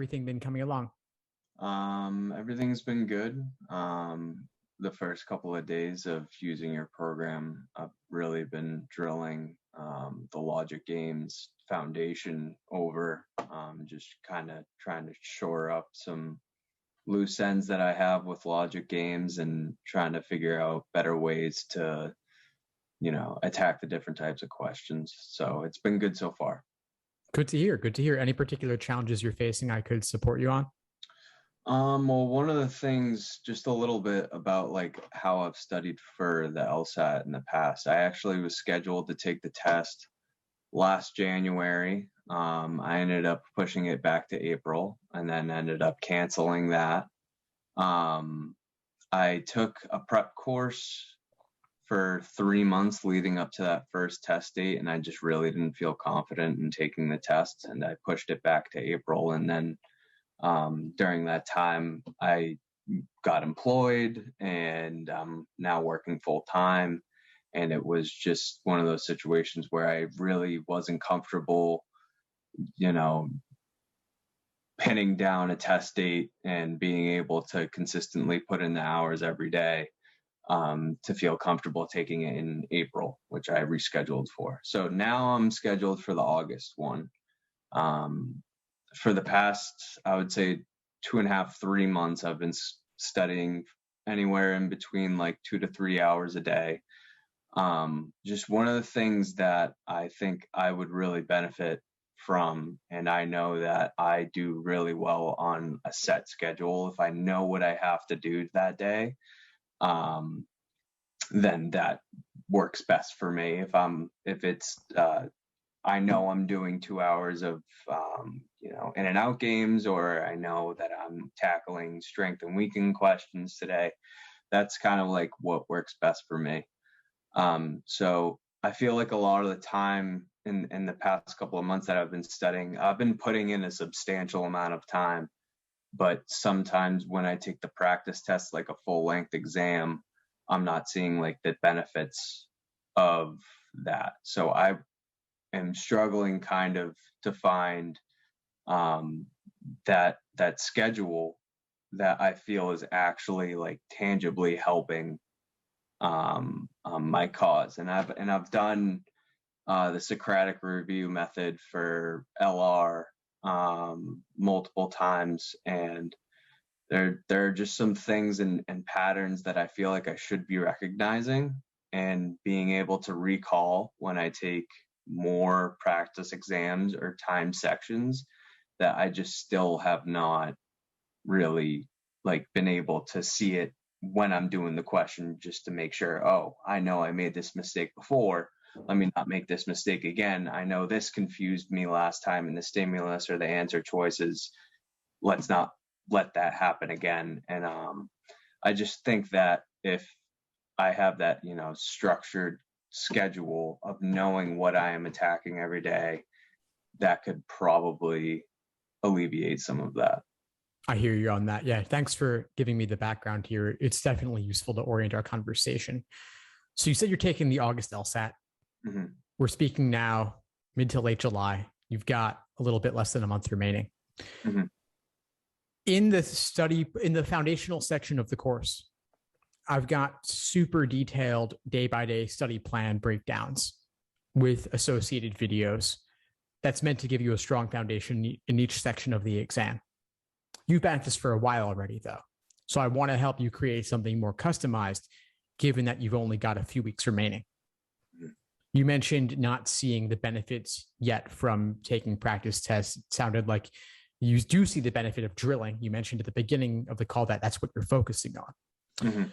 everything been coming along? Everything's been good. The first couple of days of using your program, I've really been drilling the logic games foundation over, just kind of trying to shore up some loose ends that I have with logic games and trying to figure out better ways to, attack the different types of questions. So it's been good so far. Good to hear. Good to hear. Any particular challenges you're facing I could support you on? Well, one of the things, just a little bit about like how I've studied for the LSAT in the past. I actually was scheduled to take the test last January. I ended up pushing it back to April and then ended up canceling that. I took a prep course for 3 months leading up to that first test date, and I just really didn't feel confident in taking the test, and I pushed it back to April. And then during that time, I got employed and I'm now working full time. And it was just one of those situations where I really wasn't comfortable, pinning down a test date and being able to consistently put in the hours every day to feel comfortable taking it in April, which I rescheduled for. So now I'm scheduled for the August one. For the past, I would say 2.5, 3 months, I've been studying anywhere in between like 2 to 3 hours a day. Just one of the things that I think I would really benefit from, and I know that I do really well on a set schedule. If I know what I have to do that day, then that works best for me. If it's I know I'm doing 2 hours of, in and out games, or I know that I'm tackling strength and weakening questions today. That's kind of like what works best for me. So I feel like a lot of the time in the past couple of months that I've been studying, I've been putting in a substantial amount of time, but sometimes when I take the practice test, like a full length exam, I'm not seeing like the benefits of that. So I am struggling kind of to find that schedule that I feel is actually like tangibly helping my cause. And I've done the Socratic review method for LR multiple times, and there are just some things and patterns that I feel like I should be recognizing and being able to recall when I take more practice exams or time sections that I just still have not really like been able to see it when I'm doing the question, just to make sure, oh, I know I made this mistake before. Let me not make this mistake again. I know this confused me last time in the stimulus or the answer choices. Let's not let that happen again. And I just think that if I have that, structured schedule of knowing what I am attacking every day, that could probably alleviate some of that. I hear you on that. Yeah. Thanks for giving me the background here. It's definitely useful to orient our conversation. So you said you're taking the August LSAT. Mm-hmm. We're speaking now mid to late July. You've got a little bit less than a month remaining. Mm-hmm. In the foundational section of the course, I've got super detailed day-by-day study plan breakdowns with associated videos that's meant to give you a strong foundation in each section of the exam. You've been at this for a while already, though. So I want to help you create something more customized, given that you've only got a few weeks remaining. Mm-hmm. You mentioned not seeing the benefits yet from taking practice tests. It sounded like you do see the benefit of drilling. You mentioned at the beginning of the call that that's what you're focusing on. Mm-hmm.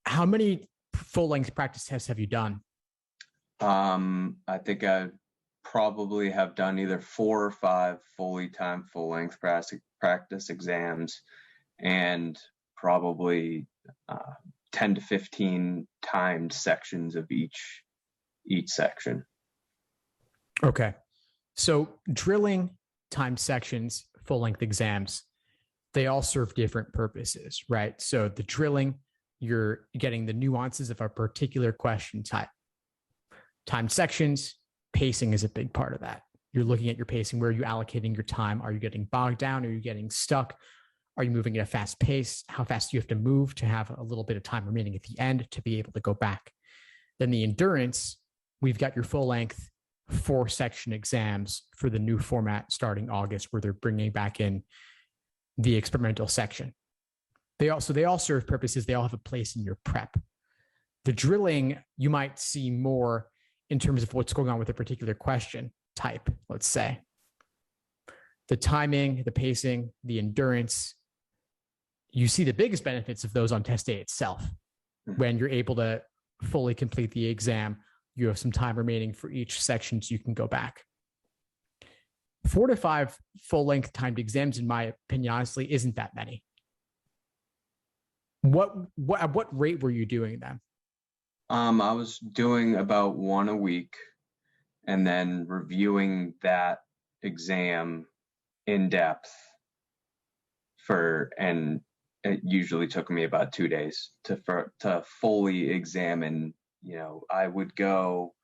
How many full-length practice tests have you done? I think I probably have done either 4 or 5 fully timed full-length practice exams, and probably 10 to 15 timed sections of each section. Okay. So drilling, timed sections, full-length exams, they all serve different purposes, right? So the drilling, you're getting the nuances of a particular question type. Timed sections, pacing is a big part of that. You're looking at your pacing. Where are you allocating your time? Are you getting bogged down? Are you getting stuck? Are you moving at a fast pace? How fast do you have to move to have a little bit of time remaining at the end to be able to go back? Then the endurance, we've got your full length 4-section exams for the new format starting August, where they're bringing back in the experimental section. They all serve purposes. They all have a place in your prep. The drilling, you might see more in terms of what's going on with a particular question type, let's say. The timing, the pacing, the endurance, you see the biggest benefits of those on test day itself. When you're able to fully complete the exam, you have some time remaining for each section, so you can go back. 4 to 5 full-length timed exams, in my opinion, honestly, isn't that many. At what rate were you doing them? I was doing about 1 a week, and then reviewing that exam in depth and it usually took me about 2 days to fully examine. I would go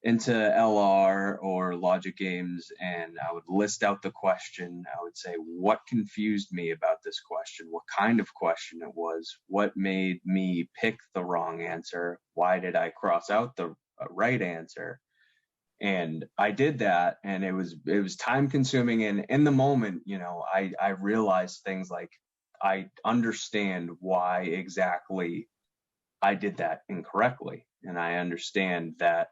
into LR or logic games, and I would list out the question. I would say, what confused me about this question? What kind of question it was? What made me pick the wrong answer? Why did I cross out the right answer? And I did that, and it was time consuming. And in the moment, I realized things like, I understand why exactly I did that incorrectly. And I understand that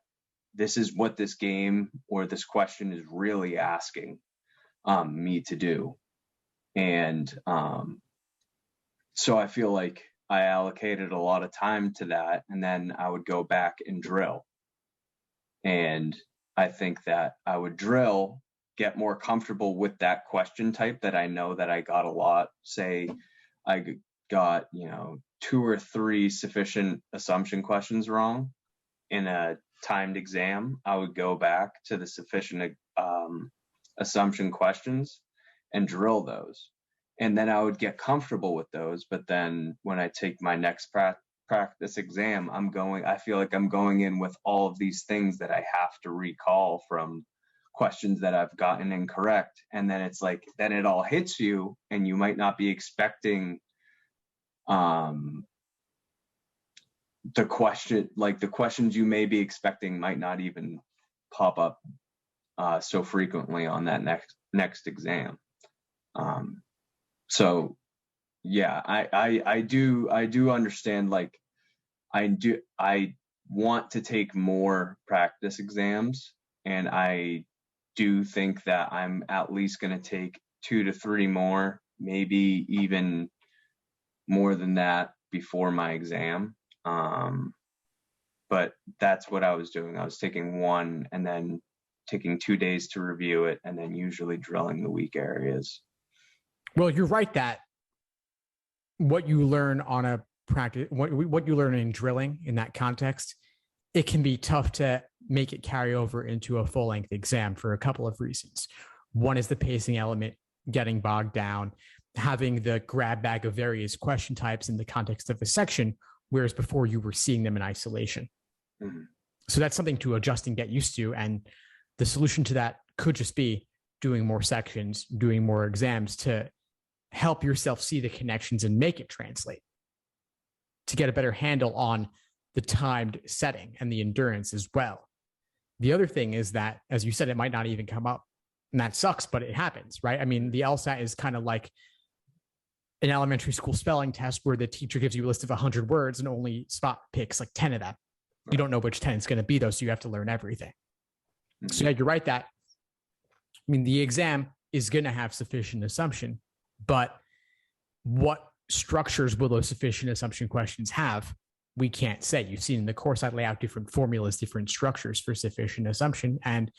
this is what this game or this question is really asking me to do. And so I feel like I allocated a lot of time to that, and then I would go back and drill. And I think that I would drill, get more comfortable with that question type that I know that I got a lot. Say I got, 2 or 3 sufficient assumption questions wrong in a timed exam, I would go back to the sufficient assumption questions and drill those. And then I would get comfortable with those. But then when I take my next practice exam, I feel like I'm going in with all of these things that I have to recall from questions that I've gotten incorrect. And then it's like, then it all hits you, and you might not be expecting the questions you may be expecting might not even pop up so frequently on that next exam. So yeah, I do understand, like, I want to take more practice exams, and I do think that I'm at least going to take 2 to 3 more, maybe even more than that, before my exam. But that's what I was doing. I was taking 1 and then taking 2 days to review it, and then usually drilling the weak areas. Well, you're right that what you learn on a practice, what you learn in drilling in that context, it can be tough to make it carry over into a full-length exam for a couple of reasons. One is the pacing element, getting bogged down, having the grab bag of various question types in the context of a section, whereas before you were seeing them in isolation. Mm-hmm. So that's something to adjust and get used to. And the solution to that could just be doing more sections, doing more exams to help yourself see the connections and make it translate, to get a better handle on the timed setting and the endurance as well. The other thing is that, as you said, it might not even come up, and that sucks, but it happens, right? I mean, the LSAT is kind of like an elementary school spelling test where the teacher gives you a list of 100 words and only spot picks like 10 of them. Right. You don't know which 10 it's going to be, though, so you have to learn everything. Mm-hmm. So yeah, you're right that, I mean, the exam is going to have sufficient assumption, but what structures will those sufficient assumption questions have? We can't say. You've seen in the course, I lay out different formulas, different structures for sufficient assumption, and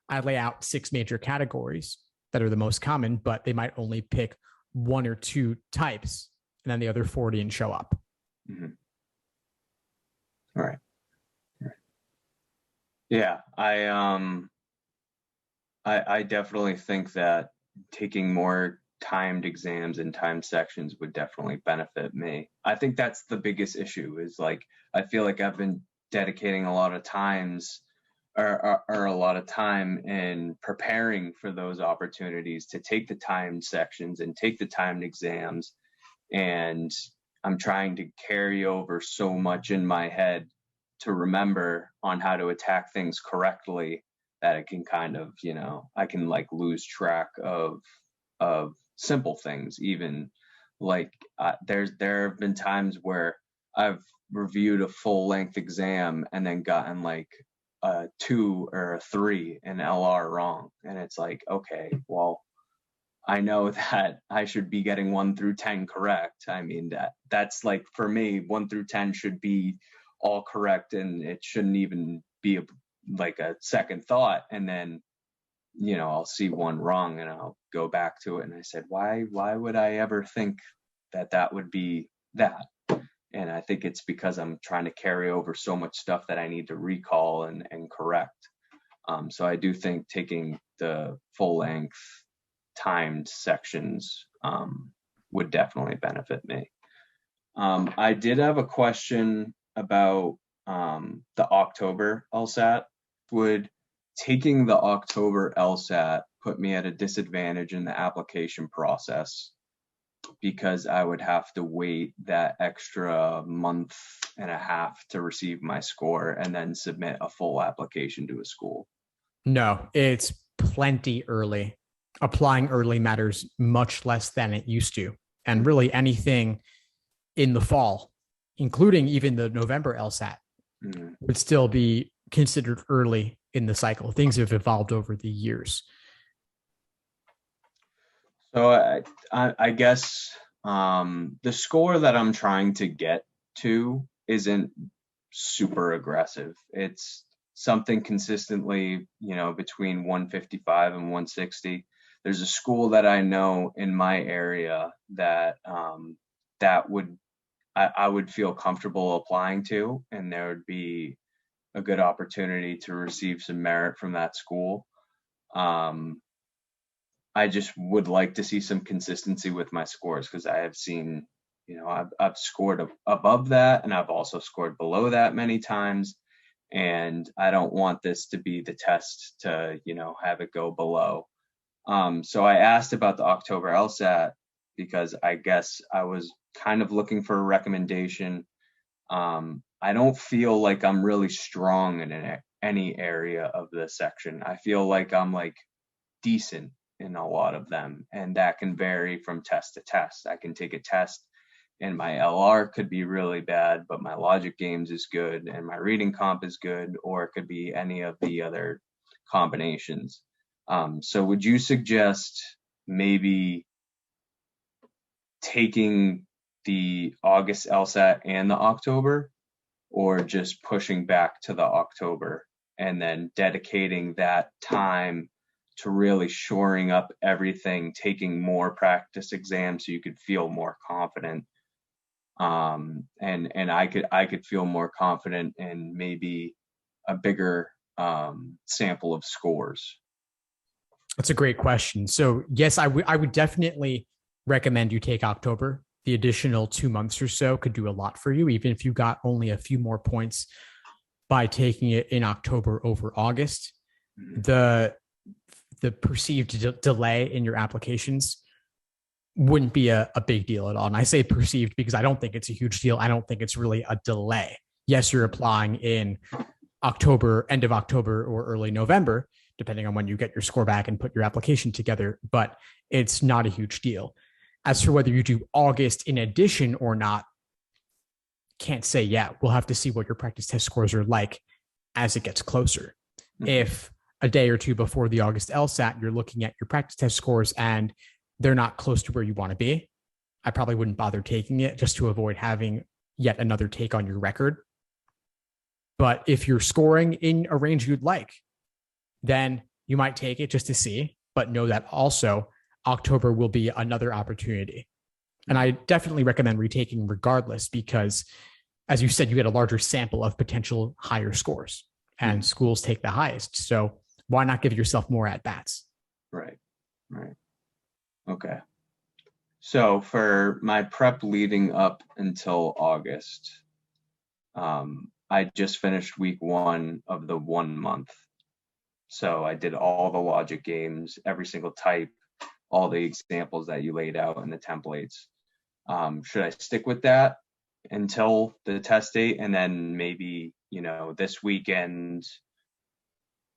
I lay out 6 major categories that are the most common, but they might only pick 1 or 2 types, and then the other 4 didn't show up. Mm-hmm. All right. Yeah, I definitely think that taking more timed exams and timed sections would definitely benefit me. I think that's the biggest issue, is like, I feel like I've been dedicating a lot of times are a lot of time in preparing for those opportunities to take the timed sections and take the timed exams. And I'm trying to carry over so much in my head to remember on how to attack things correctly that it can kind of, I can like lose track of simple things. Even like there have been times where I've reviewed a full length exam and then gotten like a 2 or a 3 in LR wrong, and it's like, okay, well, I know that I should be getting 1 through 10 correct. I mean, that's like, for me, 1 through 10 should be all correct, and it shouldn't even be like a second thought. And then, I'll see one wrong and I'll go back to it. And I said, why would I ever think that would be that? And I think it's because I'm trying to carry over so much stuff that I need to recall and correct. So I do think taking the full length timed sections would definitely benefit me. I did have a question about the October LSAT. Would taking the October LSAT put me at a disadvantage in the application process because I would have to wait that extra month and a half to receive my score and then submit a full application to a school? No, it's plenty early. Applying early matters much less than it used to. And really anything in the fall, including even the November LSAT, would still be considered early in the cycle. Things have evolved over the years. So I guess the score that I'm trying to get to isn't super aggressive. It's something consistently, between 155 and 160. There's a school that I know in my area that I would feel comfortable applying to, and there would be a good opportunity to receive some merit from that school. I just would like to see some consistency with my scores, because I have seen, I've scored above that, and I've also scored below that many times. And I don't want this to be the test to, have it go below. So I asked about the October LSAT because I guess I was kind of looking for a recommendation. I don't feel like I'm really strong in any area of the section. I feel like I'm like decent in a lot of them, and that can vary from test to test. I can take a test and my LR could be really bad, but my logic games is good and my reading comp is good, or it could be any of the other combinations. So would you suggest maybe taking the August LSAT and the October, or just pushing back to the October and then dedicating that time to really shoring up everything, taking more practice exams so you could feel more confident? And I could feel more confident in maybe a bigger sample of scores. That's a great question. So yes, I would definitely recommend you take October. The additional 2 months or so could do a lot for you, even if you got only a few more points by taking it in October over August. The perceived delay in your applications wouldn't be a big deal at all. And I say perceived because I don't think it's a huge deal. I don't think it's really a delay. Yes, you're applying in October, end of October or early November, depending on when you get your score back and put your application together, but it's not a huge deal. As for whether you do August in addition or not, can't say yet. We'll have to see what your practice test scores are like as it gets closer. If a day or two before the August LSAT, you're looking at your practice test scores and they're not close to where you want to be, I probably wouldn't bother taking it just to avoid having yet another take on your record. But if you're scoring in a range you'd like, then you might take it just to see, but know that also October will be another opportunity. And I definitely recommend retaking regardless, because as you said, you get a larger sample of potential higher scores, and schools take the highest. So why not give yourself more at bats? Right. Okay. So for my prep leading up until August, I just finished week 1 of the 1 month. So I did all the logic games, every single type, all the examples that you laid out in the templates. Should I stick with that until the test date, and then maybe, this weekend,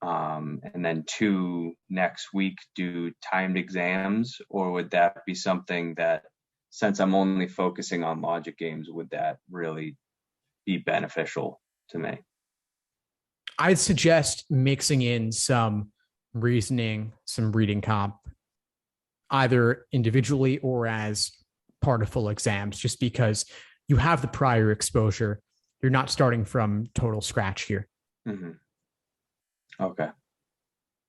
and then 2 next week do timed exams? Or would that be something that, since I'm only focusing on logic games, would that really be beneficial to me? I'd suggest mixing in some reasoning, some reading comp, either individually or as part of full exams, just because you have the prior exposure. You're not starting from total scratch here. Mm-hmm. Okay.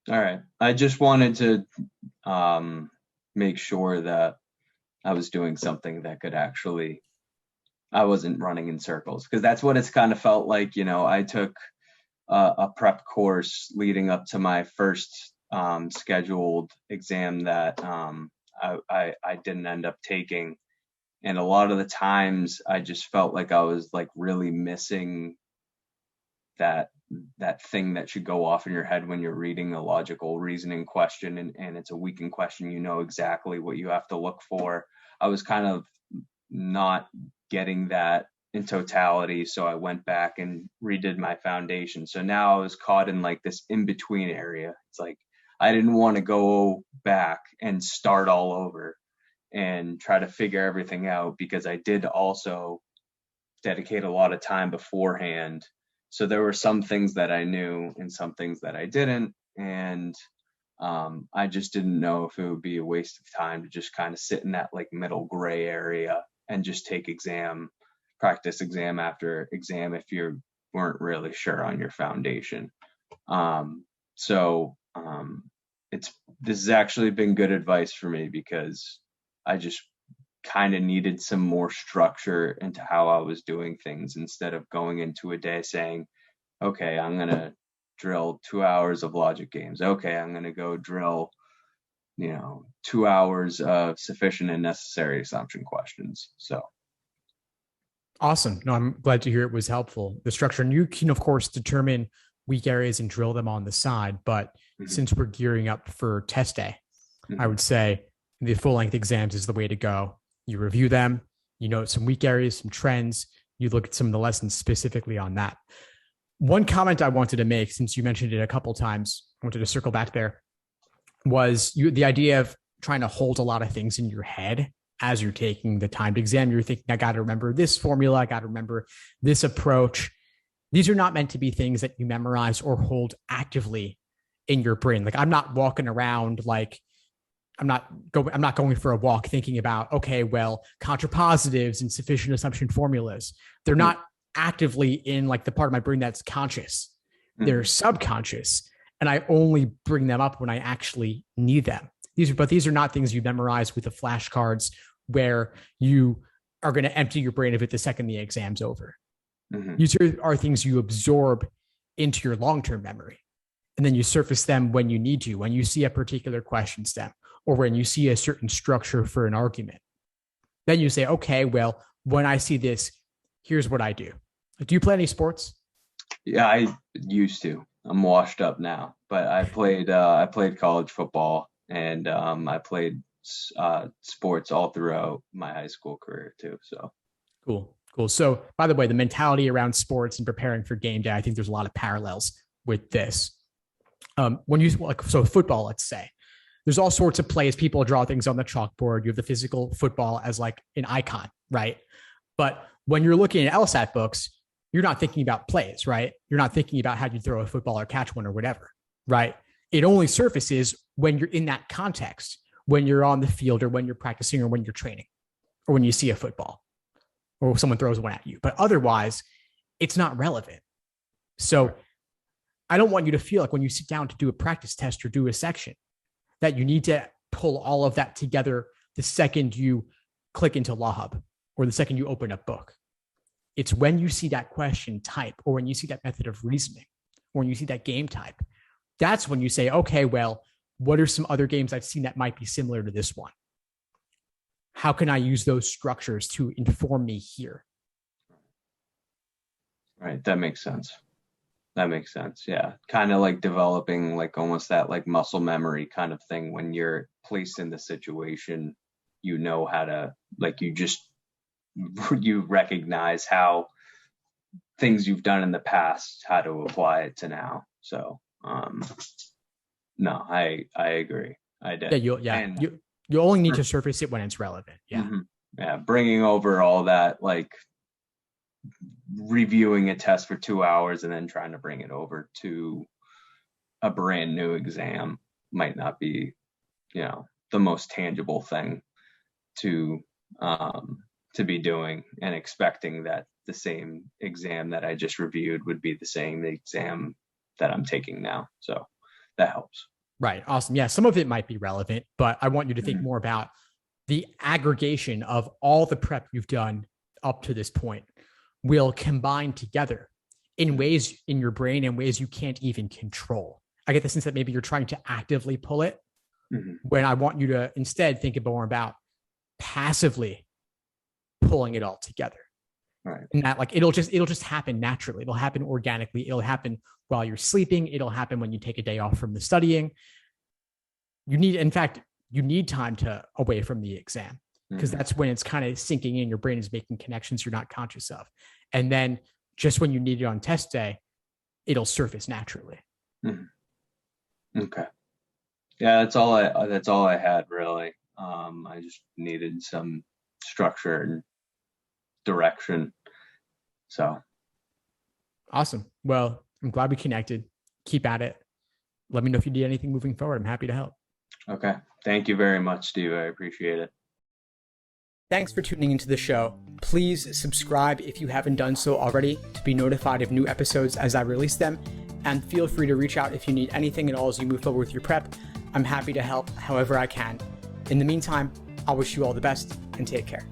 All right. I just wanted to make sure that I was doing something that could actually, I wasn't running in circles, because that's what it's kind of felt like. I took a prep course leading up to my first scheduled exam that I didn't end up taking. And a lot of the times I just felt like I was like really missing that thing that should go off in your head when you're reading a logical reasoning question, and it's a weekend question. Exactly what you have to look for. I was kind of not getting that in totality, so I went back and redid my foundation. So now I was caught in like this in-between area. It's like I didn't want to go back and start all over and try to figure everything out, because I did also dedicate a lot of time beforehand. So there were some things that I knew and some things that I didn't. And I just didn't know if it would be a waste of time to just kind of sit in that like middle gray area and just take practice exam after exam if you weren't really sure on your foundation. So this has actually been good advice for me, because I just kind of needed some more structure into how I was doing things, instead of going into a day saying, okay, I'm going to drill 2 hours of logic games. Okay, I'm going to go drill, 2 hours of sufficient and necessary assumption questions. So Awesome. No, I'm glad to hear it was helpful. The structure, and you can, of course, determine weak areas and drill them on the side. But since we're gearing up for test day, I would say the full length exams is the way to go. You review them, you note some weak areas, some trends, you look at some of the lessons specifically on that. One comment I wanted to make, since you mentioned it a couple times, I wanted to circle back there, was the idea of trying to hold a lot of things in your head as you're taking the timed exam. You're thinking, I got to remember this formula, I got to remember this approach. These are not meant to be things that you memorize or hold actively in your brain. Like, I'm not walking around like, I'm not going for a walk thinking about, okay, well, contrapositives and sufficient assumption formulas. They're not actively in like the part of my brain that's conscious. They're subconscious. And I only bring them up when I actually need them. These are not things you memorize with the flashcards where you are going to empty your brain of it the second the exam's over. These are things you absorb into your long-term memory. And then you surface them when you need to, when you see a particular question stem, or when you see a certain structure for an argument. Then you say, okay, well, when I see this, here's what I do. Do you play any sports? Yeah, I used to. I'm washed up now, but I played college football, and I played sports all throughout my high school career too. So cool. So, by the way, the mentality around sports and preparing for game day, I think there's a lot of parallels with this. When you football, let's say, there's all sorts of plays. People draw things on the chalkboard. You have the physical football as like an icon, right? But when you're looking at LSAT books, you're not thinking about plays, right? You're not thinking about how you throw a football or catch one or whatever, right? It only surfaces when you're in that context, when you're on the field or when you're practicing or when you're training or when you see a football or someone throws one at you. But otherwise, it's not relevant. So I don't want you to feel like when you sit down to do a practice test or do a section that you need to pull all of that together the second you click into LawHub or the second you open a book. It's when you see that question type, or when you see that method of reasoning, or when you see that game type, that's when you say, okay, well, what are some other games I've seen that might be similar to this one? How can I use those structures to inform me here? Right, that makes sense. That makes sense. Yeah. Kind of like developing like almost that like muscle memory kind of thing when you're placed in the situation, you know how to like you recognize how things you've done in the past, how to apply it to now. So no, I agree. I did. And you only need to surface it when it's relevant. Yeah. Mm-hmm. Yeah. Bringing over all that, like reviewing a test for 2 hours and then trying to bring it over to a brand new exam might not be, the most tangible thing to be doing, and expecting that the same exam that I just reviewed would be the same exam that I'm taking now. So that helps. Right. Awesome. Yeah. Some of it might be relevant, but I want you to think more about the aggregation of all the prep you've done up to this point will combine together in ways in your brain and ways you can't even control. I get the sense that maybe you're trying to actively pull it, when I want you to instead think more about passively pulling it all together. Right. And that like it'll just happen naturally. It'll happen organically. It'll happen while you're sleeping. It'll happen when you take a day off from the studying. You need time to away from the exam, because that's when it's kind of sinking in. Your brain is making connections you're not conscious of. And then just when you need it on test day, it'll surface naturally. Okay. Yeah, that's all I had really. I just needed some structure and direction. So awesome. Well, I'm glad we connected. Keep at it. Let me know if you need anything moving forward. I'm happy to help. Okay. Thank you very much, Steve. I appreciate it. Thanks for tuning into the show. Please subscribe if you haven't done so already to be notified of new episodes as I release them. And feel free to reach out if you need anything at all as you move forward with your prep. I'm happy to help however I can. In the meantime, I'll wish you all the best and take care.